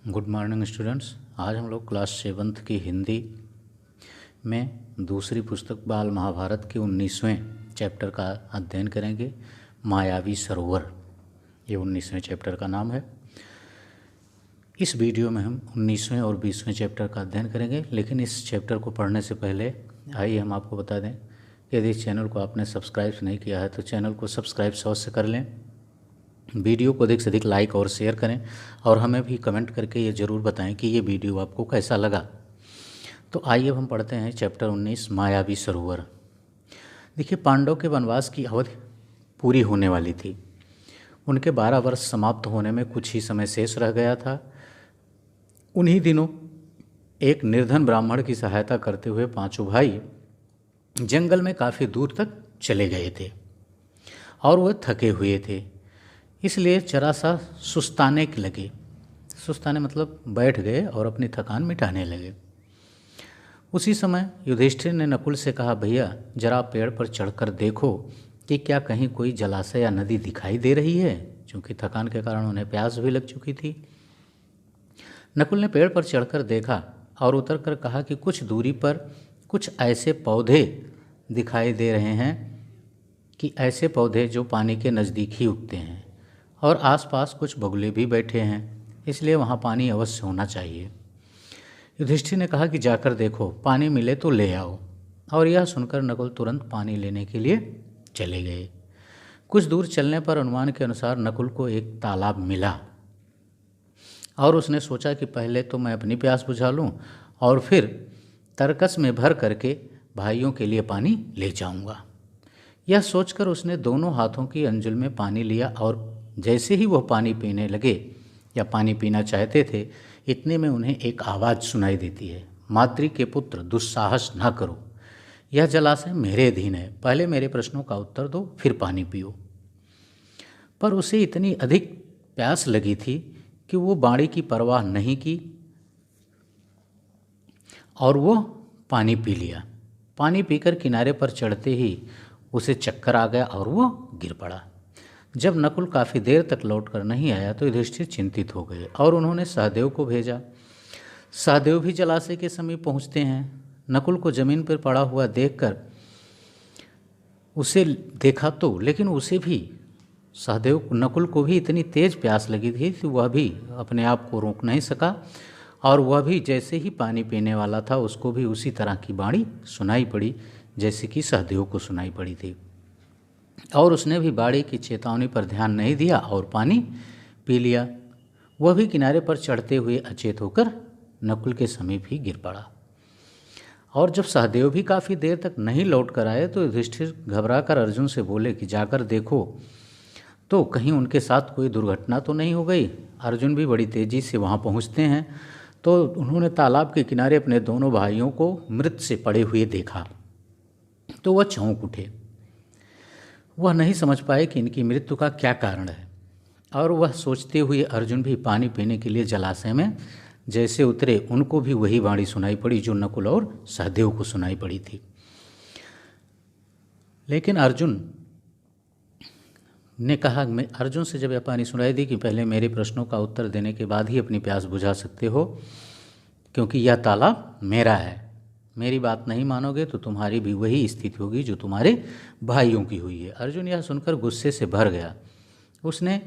Good morning students. आज हम लोग क्लास 7th की हिंदी में दूसरी पुस्तक बाल महाभारत के 19वें चैप्टर का अध्ययन करेंगे। मायावी सरोवर, ये 19वें चैप्टर का नाम है। इस वीडियो में हम 19वें और 20वें चैप्टर का अध्ययन करेंगे, लेकिन इस चैप्टर को पढ़ने से पहले आइए हम आपको बता दें कि यदि इस चैनल को आपने सब्सक्राइब नहीं किया है तो चैनल को सब्सक्राइब अवश्य कर लें। वीडियो को अधिक से अधिक लाइक और शेयर करें और हमें भी कमेंट करके ये ज़रूर बताएं कि ये वीडियो आपको कैसा लगा। तो आइए अब हम पढ़ते हैं चैप्टर 19 मायावी सरोवर। देखिए, पांडव के वनवास की अवधि पूरी होने वाली थी। उनके 12 वर्ष समाप्त होने में कुछ ही समय शेष रह गया था। उन्हीं दिनों एक निर्धन ब्राह्मण की सहायता करते हुए पांचों भाई जंगल में काफ़ी दूर तक चले गए थे और वह थके हुए थे, इसलिए जरा सा सुस्ताने लगे। सुस्ताने मतलब बैठ गए और अपनी थकान मिटाने लगे। उसी समय युधिष्ठिर ने नकुल से कहा, भैया जरा पेड़ पर चढ़कर देखो कि क्या कहीं कोई जलाशय या नदी दिखाई दे रही है, क्योंकि थकान के कारण उन्हें प्यास भी लग चुकी थी। नकुल ने पेड़ पर चढ़कर देखा और उतरकर कहा कि कुछ दूरी पर कुछ ऐसे पौधे दिखाई दे रहे हैं कि ऐसे पौधे जो पानी के नज़दीक ही उगते हैं और आसपास कुछ बगुले भी बैठे हैं, इसलिए वहाँ पानी अवश्य होना चाहिए। युधिष्ठिर ने कहा कि जाकर देखो, पानी मिले तो ले आओ। और यह सुनकर नकुल तुरंत पानी लेने के लिए चले गए। कुछ दूर चलने पर अनुमान के अनुसार नकुल को एक तालाब मिला और उसने सोचा कि पहले तो मैं अपनी प्यास बुझा लूँ और फिर तरकस में भर करके भाइयों के लिए पानी ले जाऊँगा। यह सोचकर उसने दोनों हाथों की अंजुल में पानी लिया और जैसे ही वह पानी पीने लगे या पानी पीना चाहते थे, इतने में उन्हें एक आवाज़ सुनाई देती है, माद्री के पुत्र, दुस्साहस न करो, यह जलाशय मेरे अधीन है, पहले मेरे प्रश्नों का उत्तर दो फिर पानी पियो। पर उसे इतनी अधिक प्यास लगी थी कि वो बाणी की परवाह नहीं की और वो पानी पी लिया। पानी पीकर किनारे पर चढ़ते ही उसे चक्कर आ गया और वो गिर पड़ा। जब नकुल काफ़ी देर तक लौटकर नहीं आया तो युधिष्ठिर चिंतित हो गए और उन्होंने सहदेव को भेजा। सहदेव भी जलाशय के समीप पहुंचते हैं। नकुल को जमीन पर पड़ा हुआ देखकर उसे देखा तो, लेकिन उसे भी सहदेव नकुल को भी इतनी तेज प्यास लगी थी कि वह भी अपने आप को रोक नहीं सका और वह भी जैसे ही पानी पीने वाला था उसको भी उसी तरह की बाणी सुनाई पड़ी जैसे कि सहदेव को सुनाई पड़ी थी, और उसने भी बाड़ी की चेतावनी पर ध्यान नहीं दिया और पानी पी लिया। वह भी किनारे पर चढ़ते हुए अचेत होकर नकुल के समीप ही गिर पड़ा। और जब सहदेव भी काफ़ी देर तक नहीं लौट कर आए तो युधिष्ठिर घबराकर अर्जुन से बोले कि जाकर देखो तो कहीं उनके साथ कोई दुर्घटना तो नहीं हो गई। अर्जुन भी बड़ी तेज़ी से वहाँ पहुँचते हैं तो उन्होंने तालाब के किनारे अपने दोनों भाइयों को मृत से पड़े हुए देखा तो वह चौंक उठे। वह नहीं समझ पाए कि इनकी मृत्यु का क्या कारण है और वह सोचते हुए अर्जुन भी पानी पीने के लिए जलाशय में जैसे उतरे, उनको भी वही वाणी सुनाई पड़ी जो नकुल और सहदेव को सुनाई पड़ी थी। लेकिन अर्जुन ने कहा, मैं अर्जुन से जब यह पानी सुनाई दी कि पहले मेरे प्रश्नों का उत्तर देने के बाद ही अपनी प्यास बुझा सकते हो, क्योंकि यह तालाब मेरा है, मेरी बात नहीं मानोगे तो तुम्हारी भी वही स्थिति होगी जो तुम्हारे भाइयों की हुई है। अर्जुन यह सुनकर गुस्से से भर गया। उसने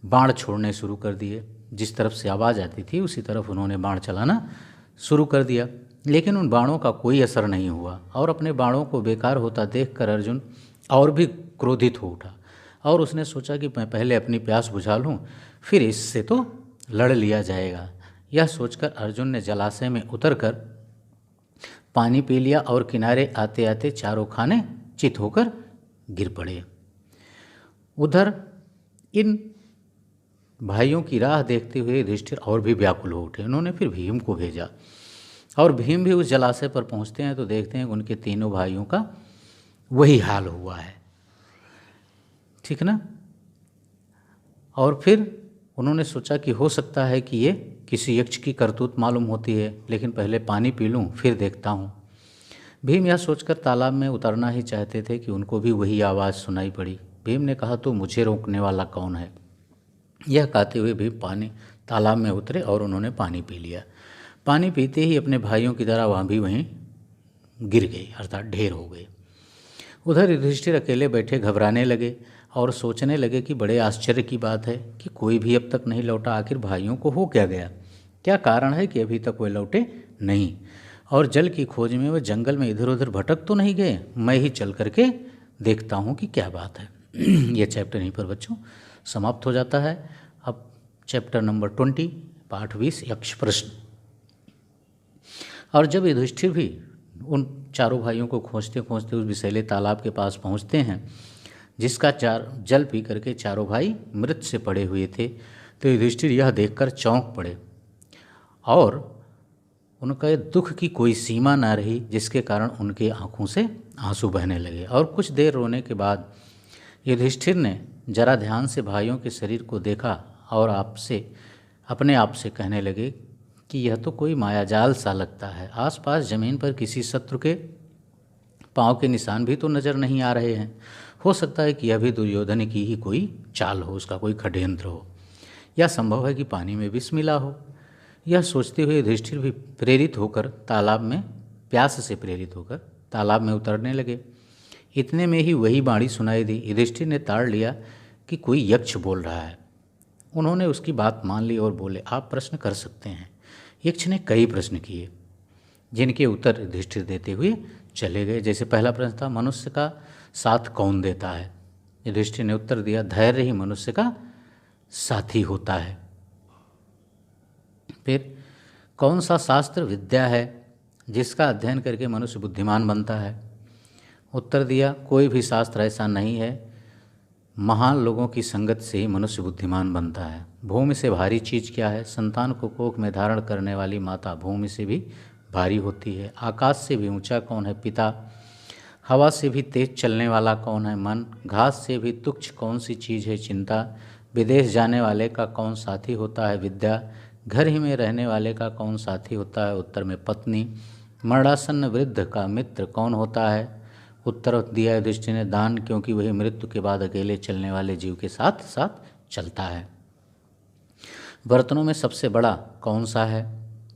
बाण छोड़ने शुरू कर दिए। जिस तरफ से आवाज़ आती थी उसी तरफ उन्होंने बाण चलाना शुरू कर दिया, लेकिन उन बाणों का कोई असर नहीं हुआ और अपने बाणों को बेकार होता देखकर अर्जुन और भी क्रोधित हो उठा और उसने सोचा कि मैं पहले अपनी प्यास बुझा लूँ, फिर इससे तो लड़ लिया जाएगा। यह सोचकर अर्जुन ने जलाशय में उतरकर पानी पी लिया और किनारे आते आते चारों खाने चित होकर गिर पड़े। उधर इन भाइयों की राह देखते हुए युधिष्ठिर और भी व्याकुल हो उठे। उन्होंने फिर भीम को भेजा और भीम भी उस जलाशय पर पहुंचते हैं तो देखते हैं कि उनके तीनों भाइयों का वही हाल हुआ है, ठीक ना। और फिर उन्होंने सोचा कि हो सकता है कि ये किसी यक्ष की करतूत मालूम होती है, लेकिन पहले पानी पी लूँ फिर देखता हूँ। भीम यह सोचकर तालाब में उतरना ही चाहते थे कि उनको भी वही आवाज़ सुनाई पड़ी। भीम ने कहा, तो मुझे रोकने वाला कौन है। यह कहते हुए भीम पानी तालाब में उतरे और उन्होंने पानी पी लिया। पानी पीते ही अपने भाइयों की तरह वहाँ भी वहीं गिर गए, अर्थात ढेर हो गए। उधर युधिष्ठिर अकेले बैठे घबराने लगे और सोचने लगे कि बड़े आश्चर्य की बात है कि कोई भी अब तक नहीं लौटा। आखिर भाइयों को हो क्या गया? क्या कारण है कि अभी तक वे लौटे नहीं? और जल की खोज में वे जंगल में इधर उधर भटक तो नहीं गए? मैं ही चल करके देखता हूँ कि क्या बात है। ये चैप्टर यहीं पर बच्चों समाप्त हो जाता है। अब चैप्टर नंबर 20 पाठ 20 यक्ष प्रश्न। और जब युधिष्ठिर भी उन चारों भाइयों को खोजते खोजते उस विषैले तालाब के पास पहुँचते हैं जिसका जल पी करके चारों भाई मृत से पड़े हुए थे, तो युधिष्ठिर यह देखकर चौंक पड़े और उनका दुख की कोई सीमा न रही, जिसके कारण उनके आँखों से आंसू बहने लगे। और कुछ देर रोने के बाद युधिष्ठिर ने जरा ध्यान से भाइयों के शरीर को देखा और अपने आप से कहने लगे कि यह तो कोई मायाजाल सा लगता है। आसपास जमीन पर किसी शत्रु के पाँव के निशान भी तो नज़र नहीं आ रहे हैं। हो सकता है कि यह भी दुर्योधन की ही कोई चाल हो, उसका कोई षड्यंत्र हो, या संभव है कि पानी में विष मिला हो। यह सोचते हुए युधिष्ठिर भी प्यास से प्रेरित होकर तालाब में उतरने लगे। इतने में ही वही बाणी सुनाई दी। युधिष्ठिर ने ताड़ लिया कि कोई यक्ष बोल रहा है। उन्होंने उसकी बात मान ली और बोले, आप प्रश्न कर सकते हैं। यक्ष ने कई प्रश्न किए जिनके उत्तर युधिष्ठिर देते हुए चले गए। जैसे पहला प्रश्न था, मनुष्य का साथ कौन देता है? युधिष्ठिर ने उत्तर दिया, धैर्य ही मनुष्य का साथी होता है। फिर कौन सा शास्त्र विद्या है जिसका अध्ययन करके मनुष्य बुद्धिमान बनता है? उत्तर दिया, कोई भी शास्त्र ऐसा नहीं है, महान लोगों की संगत से ही मनुष्य बुद्धिमान बनता है। भूमि से भारी चीज़ क्या है? संतान को कोख में धारण करने वाली माता भूमि से भी भारी होती है। आकाश से भी ऊंचा कौन है? पिता। हवा से भी तेज चलने वाला कौन है? मन। घास से भी तुच्छ कौन सी चीज़ है? चिंता। विदेश जाने वाले का कौन साथी होता है? विद्या। घर ही में रहने वाले का कौन साथी होता है? उत्तर में पत्नी। मरणासन्न वृद्ध का मित्र कौन होता है? उत्तर दिया युधिष्ठिर ने, दान, क्योंकि वही मृत्यु के बाद अकेले चलने वाले जीव के साथ साथ चलता है। बर्तनों में सबसे बड़ा कौन सा है?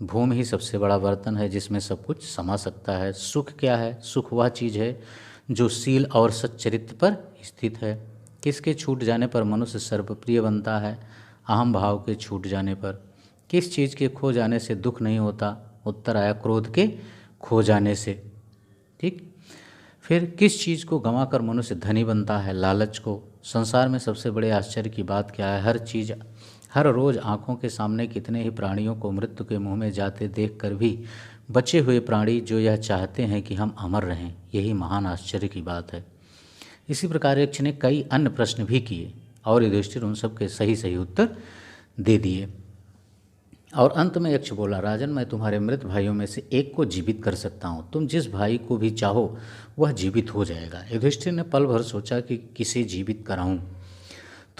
भूमि ही सबसे बड़ा बर्तन है जिसमें सब कुछ समा सकता है। सुख क्या है? सुख वह चीज़ है जो शील और सच्चरित्र पर स्थित है। किसके छूट जाने पर मनुष्य सर्वप्रिय बनता है? अहम भाव के छूट जाने पर। किस चीज़ के खो जाने से दुख नहीं होता? उत्तर आया, क्रोध के खो जाने से। ठीक। फिर किस चीज़ को गंवाकर मनुष्य धनी बनता है? लालच को। संसार में सबसे बड़े आश्चर्य की बात क्या है? हर रोज़ आँखों के सामने कितने ही प्राणियों को मृत्यु के मुंह में जाते देखकर भी बचे हुए प्राणी जो यह चाहते हैं कि हम अमर रहें, यही महान आश्चर्य की बात है। इसी प्रकार यक्ष ने कई अन्य प्रश्न भी किए और युधिष्ठिर उन सब के सही सही उत्तर दे दिए। और अंत में यक्ष बोला, राजन, मैं तुम्हारे मृत भाइयों में से एक को जीवित कर सकता हूँ। तुम जिस भाई को भी चाहो वह जीवित हो जाएगा। युधिष्ठिर ने पल भर सोचा कि किसे जीवित कराऊँ।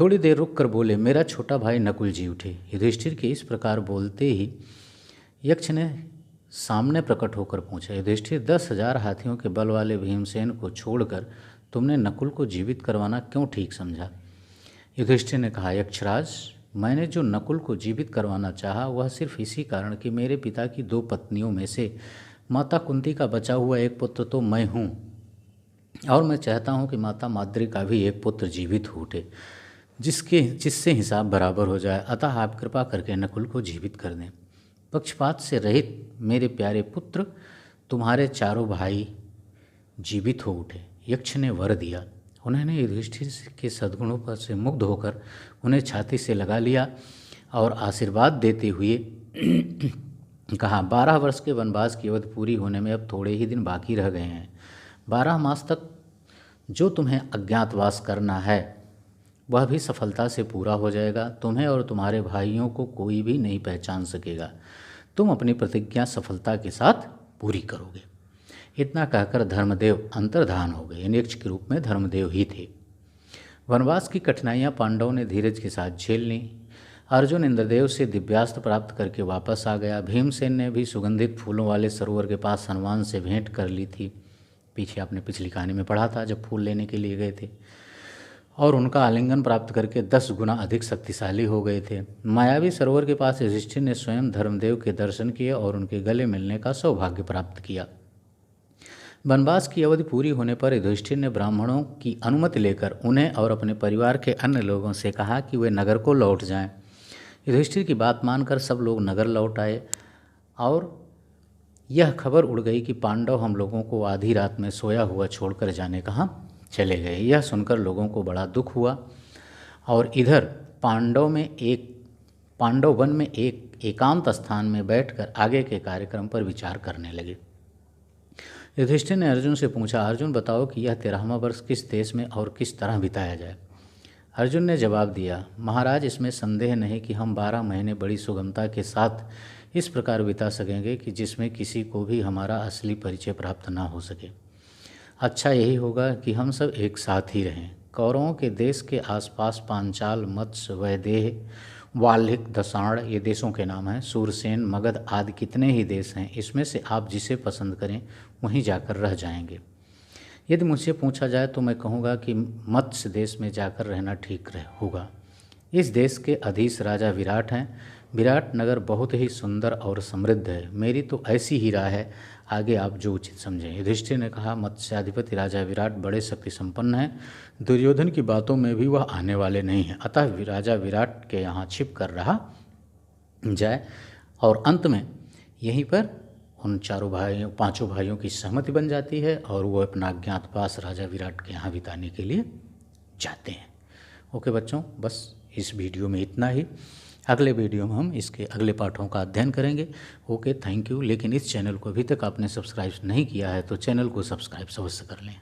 थोड़ी देर रुक कर बोले, मेरा छोटा भाई नकुल जी उठे। युधिष्ठिर के इस प्रकार बोलते ही यक्ष ने सामने प्रकट होकर पूछा, युधिष्ठिर, 10,000 हाथियों के बल वाले भीमसेन को छोड़कर तुमने नकुल को जीवित करवाना क्यों ठीक समझा? युधिष्ठिर ने कहा, यक्षराज, मैंने जो नकुल को जीवित करवाना चाहा वह सिर्फ इसी कारण कि मेरे पिता की 2 पत्नियों में से माता कुंती का बचा हुआ एक पुत्र तो मैं हूँ और मैं चाहता हूँ कि माता माद्री का भी एक पुत्र जीवित हो उठे, जिससे हिसाब बराबर हो जाए। अतः आप कृपा करके नकुल को जीवित कर दें। पक्षपात से रहित मेरे प्यारे पुत्र, तुम्हारे चारों भाई जीवित हो उठे। यक्ष ने वर दिया। उन्होंने युधिष्ठिर के सद्गुणों पर से मुग्ध होकर उन्हें छाती से लगा लिया और आशीर्वाद देते हुए कहा, 12 वर्ष के वनवास की अवधि पूरी होने में अब थोड़े ही दिन बाकी रह गए हैं। 12 मास तक जो तुम्हें अज्ञातवास करना है वह भी सफलता से पूरा हो जाएगा। तुम्हें और तुम्हारे भाइयों को कोई भी नहीं पहचान सकेगा। तुम अपनी प्रतिज्ञा सफलता के साथ पूरी करोगे। इतना कहकर धर्मदेव अंतर्धान हो गए। यानी यक्ष के रूप में धर्मदेव ही थे। वनवास की कठिनाइयाँ पांडवों ने धीरज के साथ झेल ली। अर्जुन इंद्रदेव से दिव्यास्त्र प्राप्त करके वापस आ गया। भीमसेन ने भी सुगंधित फूलों वाले सरोवर के पास हनुमान से भेंट कर ली थी। पीछे आपने पिछली कहानी में पढ़ा था जब फूल लेने के लिए गए थे। और उनका आलिंगन प्राप्त करके 10 गुना अधिक शक्तिशाली हो गए थे। मायावी सरोवर के पास युधिष्ठिर ने स्वयं धर्मदेव के दर्शन किए और उनके गले मिलने का सौभाग्य प्राप्त किया। वनवास की अवधि पूरी होने पर युधिष्ठिर ने ब्राह्मणों की अनुमति लेकर उन्हें और अपने परिवार के अन्य लोगों से कहा कि वे नगर को लौट जाएं। युधिष्ठिर की बात मानकर सब लोग नगर लौट आए और यह खबर उड़ गई कि पांडव हम लोगों को आधी रात में सोया हुआ छोड़कर जाने कहाँ चले गए। यह सुनकर लोगों को बड़ा दुख हुआ और इधर पांडव वन में एक एकांत स्थान में बैठकर आगे के कार्यक्रम पर विचार करने लगे। युधिष्ठिर ने अर्जुन से पूछा, अर्जुन बताओ कि यह 13वां वर्ष किस देश में और किस तरह बिताया जाए। अर्जुन ने जवाब दिया, महाराज इसमें संदेह नहीं कि हम 12 महीने बड़ी सुगमता के साथ इस प्रकार बिता सकेंगे कि जिसमें किसी को भी हमारा असली परिचय प्राप्त ना हो सके। अच्छा यही होगा कि हम सब एक साथ ही रहें। कौरवों के देश के आसपास पांचाल, मत्स्य, वैदेह, वाल्हिक, दसाण ये देशों के नाम हैं। सूरसेन, मगध आदि कितने ही देश हैं। इसमें से आप जिसे पसंद करें वहीं जाकर रह जाएंगे। यदि मुझसे पूछा जाए तो मैं कहूँगा कि मत्स्य देश में जाकर रहना ठीक होगा। इस देश के अधीश राजा विराट हैं। विराट नगर बहुत ही सुंदर और समृद्ध है। मेरी तो ऐसी ही राय है, आगे आप जो उचित समझें। युधिष्ठिर ने कहा, मत्स्याधिपति राजा विराट बड़े शक्ति संपन्न हैं। दुर्योधन की बातों में भी वह आने वाले नहीं हैं। अतः राजा विराट के यहाँ छिप कर रहा जाए और अंत में यहीं पर उन पांचों भाइयों की सहमति बन जाती है और वो अपना अज्ञातवास राजा विराट के यहाँ बिताने के लिए जाते हैं। ओके बच्चों, बस इस वीडियो में इतना ही। अगले वीडियो में हम इसके अगले पाठों का अध्ययन करेंगे। Okay, thank you. लेकिन इस चैनल को अभी तक आपने सब्सक्राइब नहीं किया है तो चैनल को सब्सक्राइब अवश्य कर लें।